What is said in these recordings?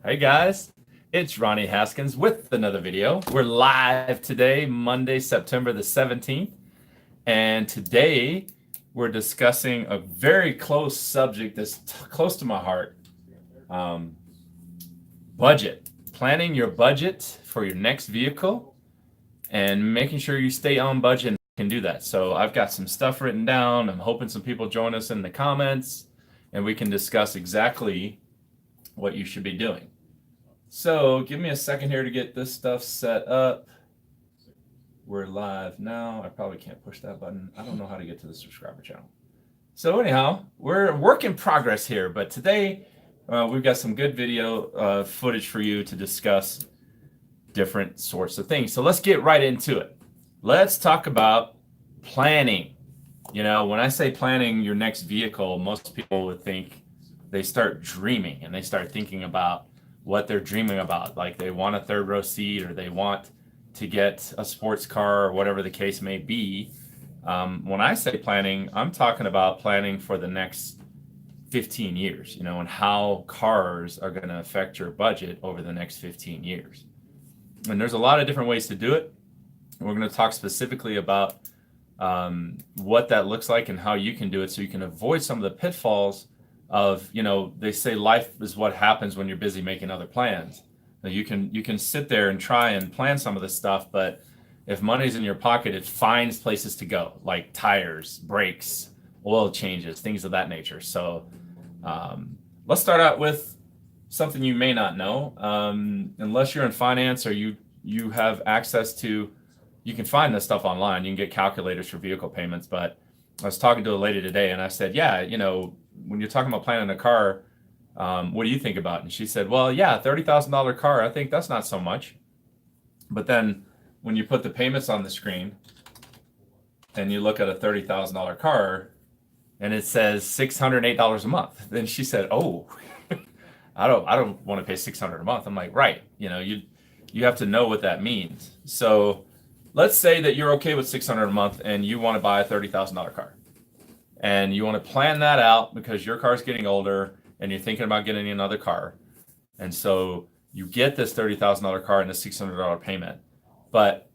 Hey guys, it's Ronnie Haskins with another video. We're live today, Monday, September the 17th, and today we're discussing a very close subject that's close to my heart. Budget. Planning your budget for your next vehicle and making sure you stay on budget and can do that. So I've got some stuff written down. I'm hoping some people join us in the comments and we can discuss exactly what you should be doing. So give me a second here to get this stuff set up. We're live now. I probably can't push that button. I don't know how to get to the subscriber channel. So anyhow, we're work in progress here, but today we've got some good video footage for you to discuss different sorts of things. So let's get right into it. Let's talk about planning. You know, when I say planning your next vehicle, most people would think they start dreaming and they start thinking about what they're dreaming about. Like they want a third row seat or they want to get a sports car or whatever the case may be. When I say planning, I'm talking about planning for the next 15 years, you know, and how cars are going to affect your budget over the next 15 years. And there's a lot of different ways to do it. We're going to talk specifically about what that looks like and how you can do it so you can avoid some of the pitfalls of, you know, they say life is what happens when you're busy making other plans. Now you can sit there and try and plan some of this stuff, but if money's in your pocket, it finds places to go, like tires, brakes, oil changes, things of that nature. So let's start out with something you may not know. Unless you're in finance or you have access to, you can find this stuff online. You can get calculators for vehicle payments. But I was talking to a lady today and I said, yeah, you know, when you're talking about planning a car, what do you think about? And she said, well, yeah, $30,000 car, I think that's not so much. But then when you put the payments on the screen and you look at a $30,000 car and it says $608 a month, then she said, oh, I don't want to pay $600 a month. I'm like, right. You know, you have to know what that means. So let's say that you're okay with $600 a month and you want to buy a $30,000 car. And you want to plan that out because your car's getting older and you're thinking about getting another car. And so you get this $30,000 car and a $600 payment, but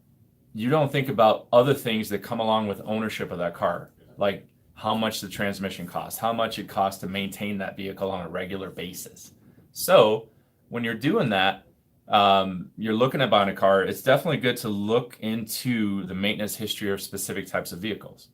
you don't think about other things that come along with ownership of that car, like how much the transmission costs, how much it costs to maintain that vehicle on a regular basis. So when you're doing that, you're looking at buying a car, it's definitely good to look into the maintenance history of specific types of vehicles.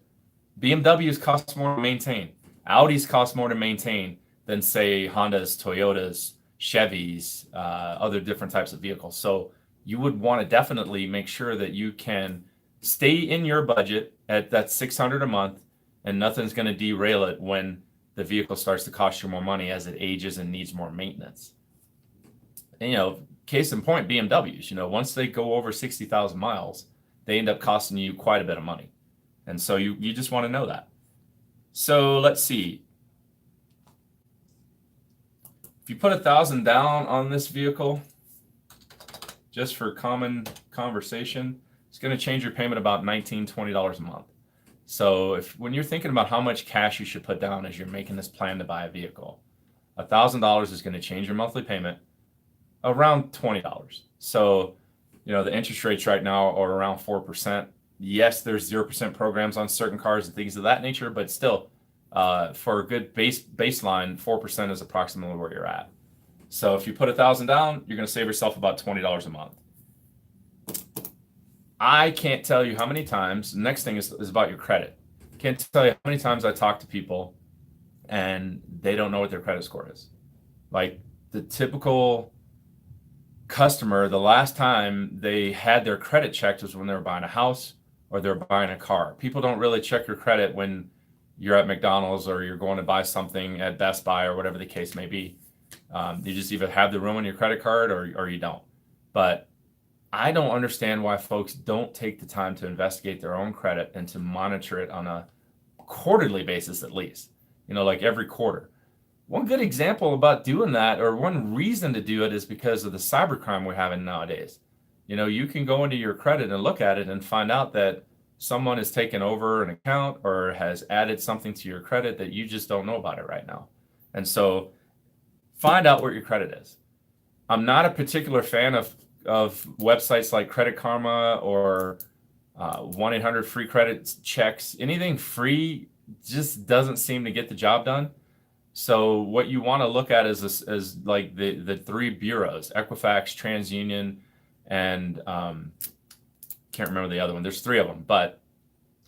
BMWs cost more to maintain. Audis cost more to maintain than, say, Hondas, Toyotas, Chevys, other different types of vehicles. So you would want to definitely make sure that you can stay in your budget at that $600 a month, and nothing's going to derail it when the vehicle starts to cost you more money as it ages and needs more maintenance. And, you know, case in point, BMWs, you know, once they go over 60,000 miles, they end up costing you quite a bit of money. And so you just want to know that. So let's see. If you put $1,000 down on this vehicle, just for common conversation, it's going to change your payment about $19, $20 a month. So when you're thinking about how much cash you should put down as you're making this plan to buy a vehicle, $1,000 is going to change your monthly payment around $20. So, you know, the interest rates right now are around 4%. Yes, there's 0% programs on certain cars and things of that nature, but still, for a good baseline, 4% is approximately where you're at. So if you put $1,000 down, you're going to save yourself about $20 a month. I can't tell you how many times. The next thing is about your credit. Can't tell you how many times I talk to people and they don't know what their credit score is. Like the typical customer, the last time they had their credit checked was when they were buying a house or they're buying a car. People don't really check your credit when you're at McDonald's or you're going to buy something at Best Buy or whatever the case may be. You just either have the room on your credit card or you don't. But I don't understand why folks don't take the time to investigate their own credit and to monitor it on a quarterly basis at least, you know, like every quarter. One good example about doing that, or one reason to do it, is because of the cybercrime we're having nowadays. You know, you can go into your credit and look at it and find out that someone has taken over an account or has added something to your credit that you just don't know about it right now. And so find out what your credit is. I'm not a particular fan of websites like Credit Karma or 1-800 free credit checks. Anything free just doesn't seem to get the job done. So what you want to look at is like the three bureaus: Equifax, TransUnion, and can't remember the other one. There's three of them, but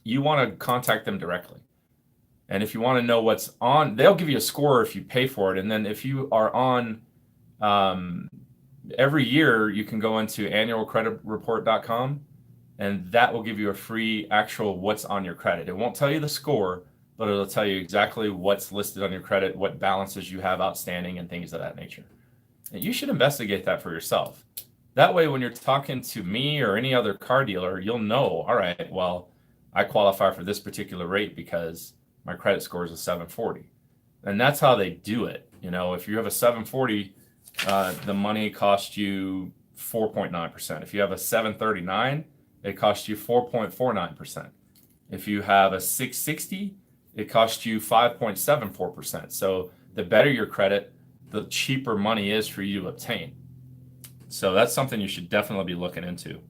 you want to contact them directly. And if you want to know what's on, they'll give you a score if you pay for it. And then if you are on, every year you can go into annualcreditreport.com, and that will give you a free actual what's on your credit. It won't tell you the score, but it'll tell you exactly what's listed on your credit, what balances you have outstanding, and things of that nature. And you should investigate that for yourself. That way, when you're talking to me or any other car dealer, you'll know, all right, well, I qualify for this particular rate because my credit score is a 740. And that's how they do it. You know, if you have a 740, the money costs you 4.9%. If you have a 739, it costs you 4.49%. If you have a 660, it costs you 5.74%. So the better your credit, the cheaper money is for you to obtain. So that's something you should definitely be looking into.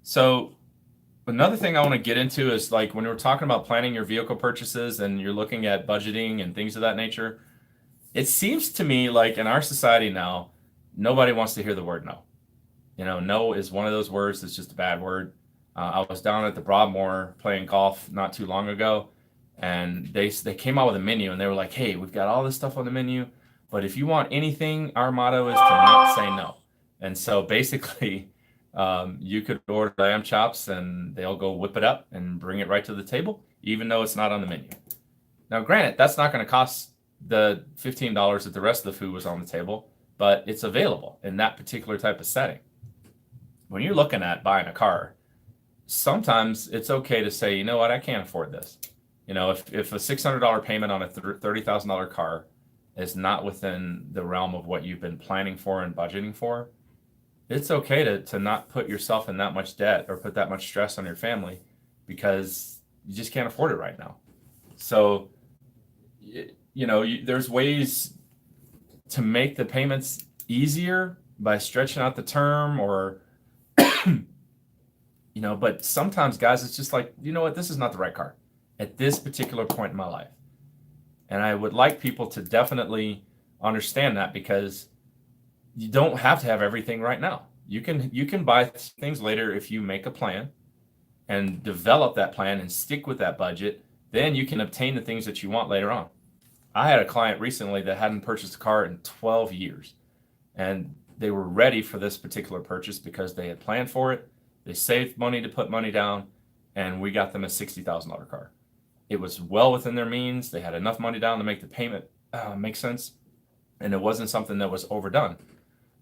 So another thing I want to get into is, like, when we're talking about planning your vehicle purchases and you're looking at budgeting and things of that nature, it seems to me like in our society now, nobody wants to hear the word no. You know, no is one of those words that's just a bad word. I was down at the Broadmoor playing golf not too long ago, and they came out with a menu, and they were like, hey, we've got all this stuff on the menu, but if you want anything, our motto is to not say no. And so basically, you could order lamb chops, and they'll go whip it up and bring it right to the table, even though it's not on the menu. Now, granted, that's not going to cost the $15 that the rest of the food was on the table, but it's available in that particular type of setting. When you're looking at buying a car, sometimes it's okay to say, you know what, I can't afford this. You know, if a $600 payment on a $30,000 car is not within the realm of what you've been planning for and budgeting for, it's okay to not put yourself in that much debt or put that much stress on your family, because you just can't afford it right now. So, you know, there's ways to make the payments easier by stretching out the term, or you know, but sometimes, guys, it's just like, you know what, this is not the right car at this particular point in my life. And I would like people to definitely understand that, because you don't have to have everything right now. You can buy things later if you make a plan and develop that plan and stick with that budget. Then you can obtain the things that you want later on. I had a client recently that hadn't purchased a car in 12 years, and they were ready for this particular purchase because they had planned for it. They saved money to put money down, and we got them a $60,000 car. It was well within their means. They had enough money down to make the payment make sense, and it wasn't something that was overdone.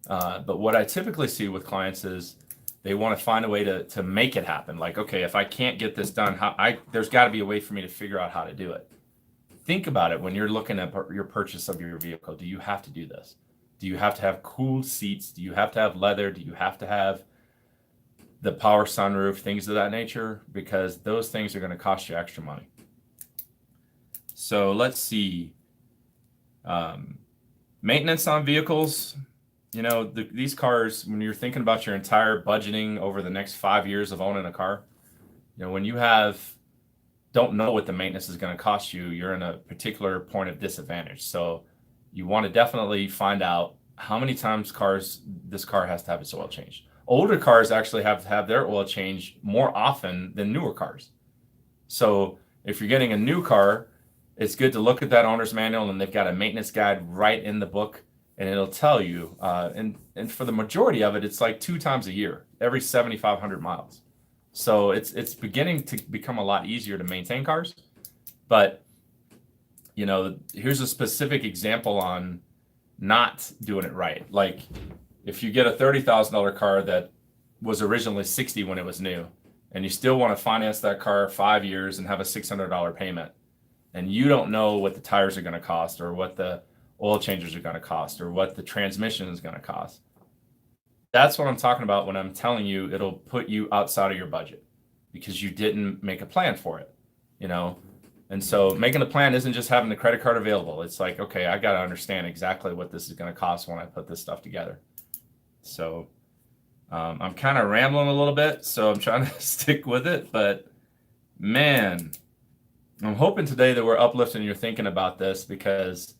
But what I typically see with clients is they want to find a way to make it happen. Like, okay, if I can't get this done, there's got to be a way for me to figure out how to do it. Think about it when you're looking at your purchase of your vehicle. Do you have to do this? Do you have to have cooled seats? Do you have to have leather? Do you have to have the power sunroof, things of that nature? Because those things are going to cost you extra money. So let's see. Maintenance on vehicles. You know, these cars, when you're thinking about your entire budgeting over the next 5 years of owning a car, you know, when you don't know what the maintenance is going to cost you, you're in a particular point of disadvantage. So you want to definitely find out how many times this car has to have its oil changed. Older cars actually have to have their oil changed more often than newer cars. So if you're getting a new car, it's good to look at that owner's manual, and they've got a maintenance guide right in the book, and it'll tell you. And for the majority of it, it's like 2 times a year, every 7,500 miles. So it's beginning to become a lot easier to maintain cars. But, you know, here's a specific example on not doing it right. Like, if you get a $30,000 car that was originally $60,000 when it was new, and you still want to finance that car 5 years and have a $600 payment, and you don't know what the tires are going to cost, or what the oil changers are going to cost, or what the transmission is going to cost. That's what I'm talking about when I'm telling you it'll put you outside of your budget, because you didn't make a plan for it. You know, And so making a plan isn't just having the credit card available. It's like, okay, I got to understand exactly what this is going to cost when I put this stuff together. So I'm kind of rambling a little bit, so I'm trying to stick with it. But man, I'm hoping today that we're uplifting your thinking about this, because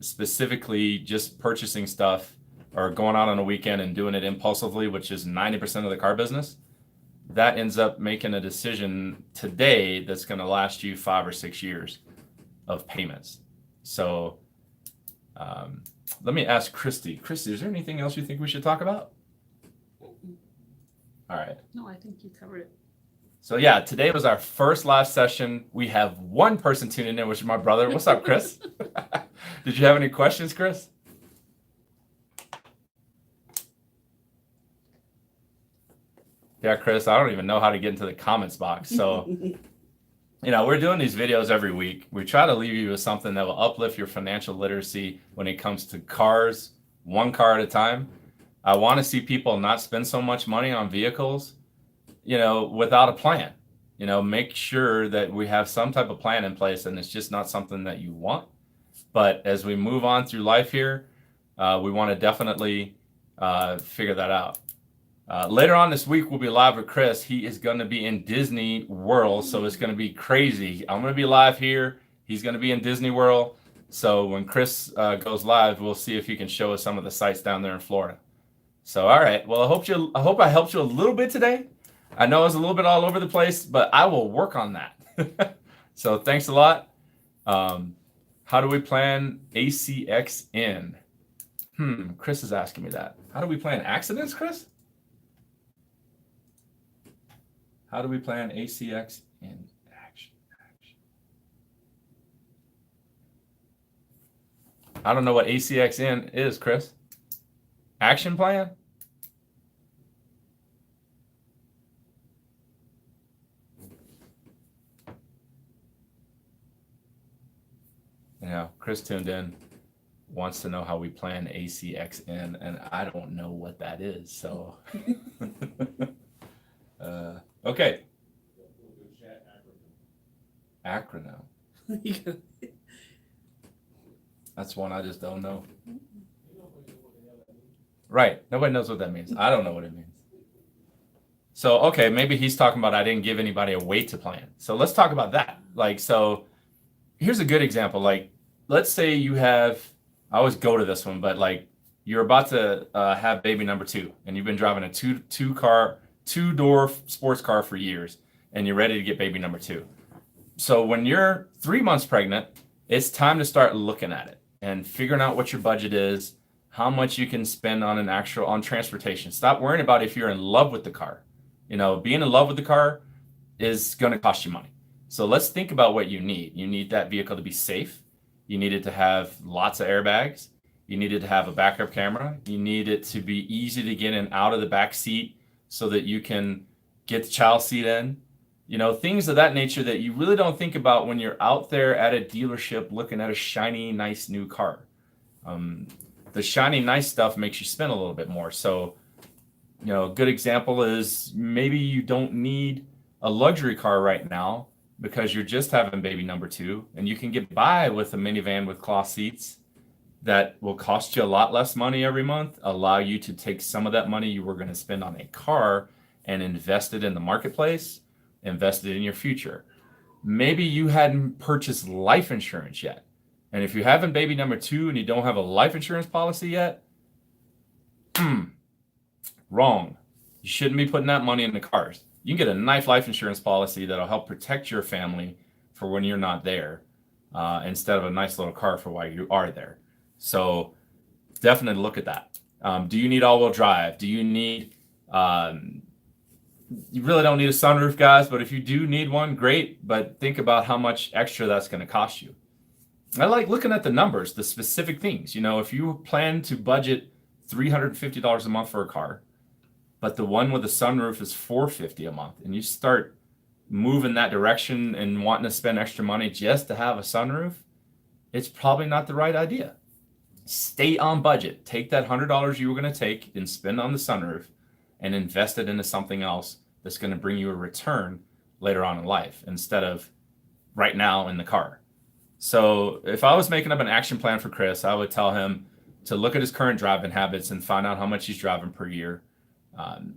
specifically just purchasing stuff or going out on a weekend and doing it impulsively, which is 90% of the car business, that ends up making a decision today that's going to last you 5 or 6 years of payments. So let me ask Christy. Christy, is there anything else you think we should talk about? All right. No, I think you covered it. So yeah, today was our first live session. We have one person tuning in, which is my brother. What's up, Chris? Did you have any questions, Chris? Yeah, Chris, I don't even know how to get into the comments box. So, we're doing these videos every week. We try to leave you with something that will uplift your financial literacy when it comes to cars, one car at a time. I want to see people not spend so much money on vehicles, without a plan. Make sure that we have some type of plan in place, and it's just not something that you want. But as we move on through life here, we want to definitely figure that out. Later on this week, we'll be live with Chris. He is going to be in Disney World, so it's going to be crazy. I'm going to be live here. He's going to be in Disney World. So when Chris goes live, we'll see if he can show us some of the sights down there in Florida. So, all right. Well, I hope I helped you a little bit today. I know it's a little bit all over the place, but I will work on that. So thanks a lot. How do we plan ACX in? Chris is asking me that. How do we plan accidents, Chris? How do we plan ACX in action? I don't know what ACX in is, Chris. Action plan? Chris tuned in, wants to know how we plan ACX in, and I don't know what that is. So, okay. Acronym. That's one I just don't know. Right. Nobody knows what that means. I don't know what it means. So, okay, maybe he's talking about I didn't give anybody a weight to plan. So let's talk about that. So here's a good example. Let's say you have, I always go to this one, but you're about to have baby number 2, and you've been driving a two-door sports car for years, and you're ready to get baby number 2. So when you're 3 months pregnant, it's time to start looking at it and figuring out what your budget is, how much you can spend on transportation. Stop worrying about if you're in love with the car. Being in love with the car is going to cost you money. So let's think about what you need. You need that vehicle to be safe. You need it to have lots of airbags. You need it to have a backup camera. You need it to be easy to get in out of the back seat so that you can get the child seat in. Things of that nature that you really don't think about when you're out there at a dealership looking at a shiny, nice new car. The shiny, nice stuff makes you spend a little bit more. So, a good example is maybe you don't need a luxury car right now because you're just having baby number 2, and you can get by with a minivan with cloth seats that will cost you a lot less money every month, allow you to take some of that money you were going to spend on a car and invest it in the marketplace, invest it in your future. Maybe you hadn't purchased life insurance yet. And if you're having baby number 2 and you don't have a life insurance policy yet, wrong. You shouldn't be putting that money in the cars. You can get a nice life insurance policy that'll help protect your family for when you're not there, instead of a nice little car for while you are there. So definitely look at that. Do you need all-wheel drive? Do you need, you really don't need a sunroof, guys, but if you do need one, great. But think about how much extra that's going to cost you. I like looking at the numbers, the specific things. If you plan to budget $350 a month for a car, but the one with the sunroof is $450 a month, and you start moving that direction and wanting to spend extra money just to have a sunroof, it's probably not the right idea. Stay on budget. Take that $100 you were going to take and spend on the sunroof and invest it into something else that's going to bring you a return later on in life, instead of right now in the car. So if I was making up an action plan for Chris, I would tell him to look at his current driving habits and find out how much he's driving per year.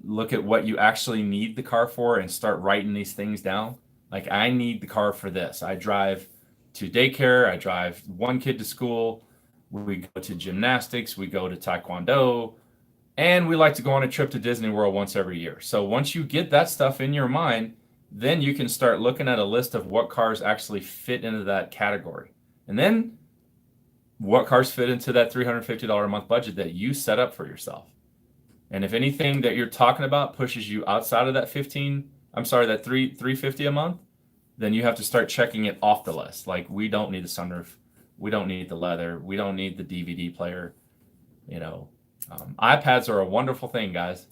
Look at what you actually need the car for and start writing these things down. Like, I need the car for this. I drive to daycare. I drive one kid to school. We go to gymnastics. We go to taekwondo. And we like to go on a trip to Disney World once every year. So once you get that stuff in your mind, then you can start looking at a list of what cars actually fit into that category. And then what cars fit into that $350 a month budget that you set up for yourself. And if anything that you're talking about pushes you outside of that that $350 a month, then you have to start checking it off the list. Like, we don't need the sunroof. We don't need the leather. We don't need the DVD player. iPads are a wonderful thing, guys.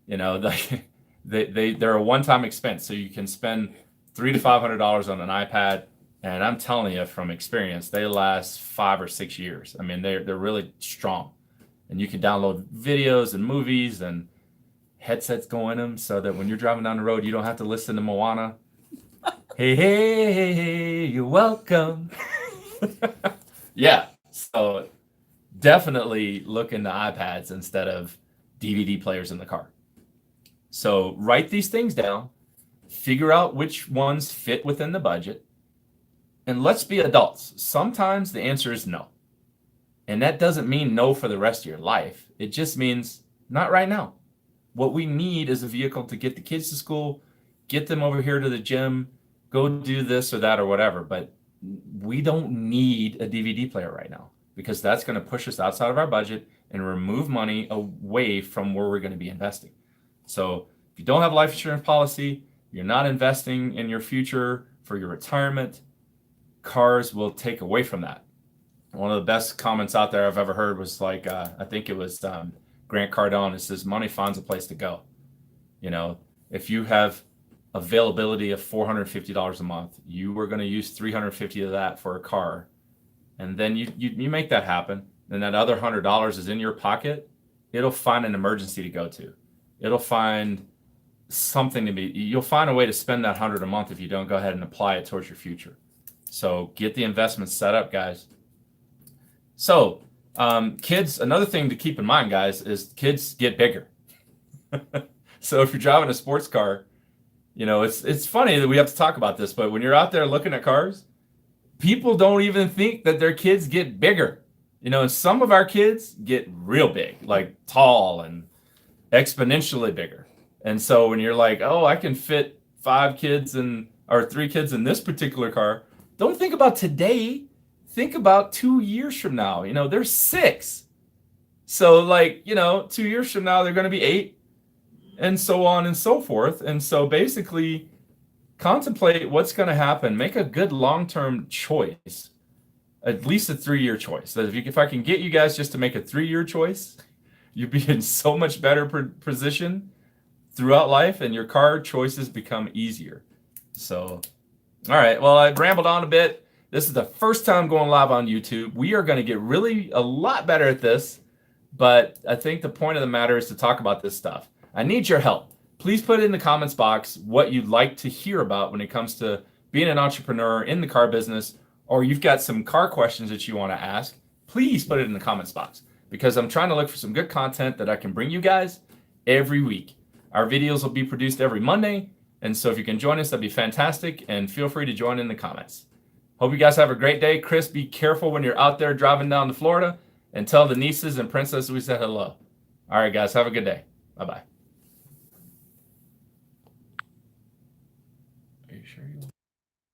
They're a one-time expense. So you can spend $300 to $500 on an iPad. And I'm telling you from experience, they last 5 or 6 years. I mean, they're really strong. And you can download videos and movies and headsets go in them so that when you're driving down the road, you don't have to listen to Moana. Hey, hey, hey, hey, you're welcome. Yeah, so definitely look into iPads instead of DVD players in the car. So write these things down, figure out which ones fit within the budget, and let's be adults. Sometimes the answer is no. And that doesn't mean no for the rest of your life. It just means not right now. What we need is a vehicle to get the kids to school, get them over here to the gym, go do this or that or whatever. But we don't need a DVD player right now, because that's going to push us outside of our budget and remove money away from where we're going to be investing. So if you don't have a life insurance policy, you're not investing in your future for your retirement, cars will take away from that. One of the best comments out there I've ever heard was like, I think it was Grant Cardone. It says, money finds a place to go. If you have availability of $450 a month, you were going to use $350 of that for a car. And then you make that happen. And that other $100 is in your pocket. It'll find an emergency to go to. It'll find something you'll find a way to spend that $100 a month if you don't go ahead and apply it towards your future. So get the investments set up, guys. So kids, another thing to keep in mind, guys, is kids get bigger. So if you're driving a sports car, it's funny that we have to talk about this, but when you're out there looking at cars, people don't even think that their kids get bigger. And some of our kids get real big, like tall and exponentially bigger. And so when you're like, oh, I can fit 3 kids in this particular car, don't think about today. Think about 2 years from now. They're 6. So 2 years from now, they're going to be 8, and so on and so forth. And so basically contemplate what's going to happen. Make a good long-term choice, at least a 3-year choice. If I can get you guys just to make a 3-year choice, you'd be in so much better position throughout life, and your car choices become easier. So, all right. Well, I rambled on a bit. This is the first time going live on YouTube. We are going to get a lot better at this, but I think the point of the matter is to talk about this stuff. I need your help. Please put in the comments box what you'd like to hear about when it comes to being an entrepreneur in the car business, or you've got some car questions that you want to ask. Please put it in the comments box, because I'm trying to look for some good content that I can bring you guys every week. Our videos will be produced every Monday, and so if you can join us, that'd be fantastic, and feel free to join in the comments. Hope you guys have a great day. Chris, be careful when you're out there driving down to Florida, and tell the nieces and princesses we said hello. All right, guys, have a good day. Bye-bye. Are you sure you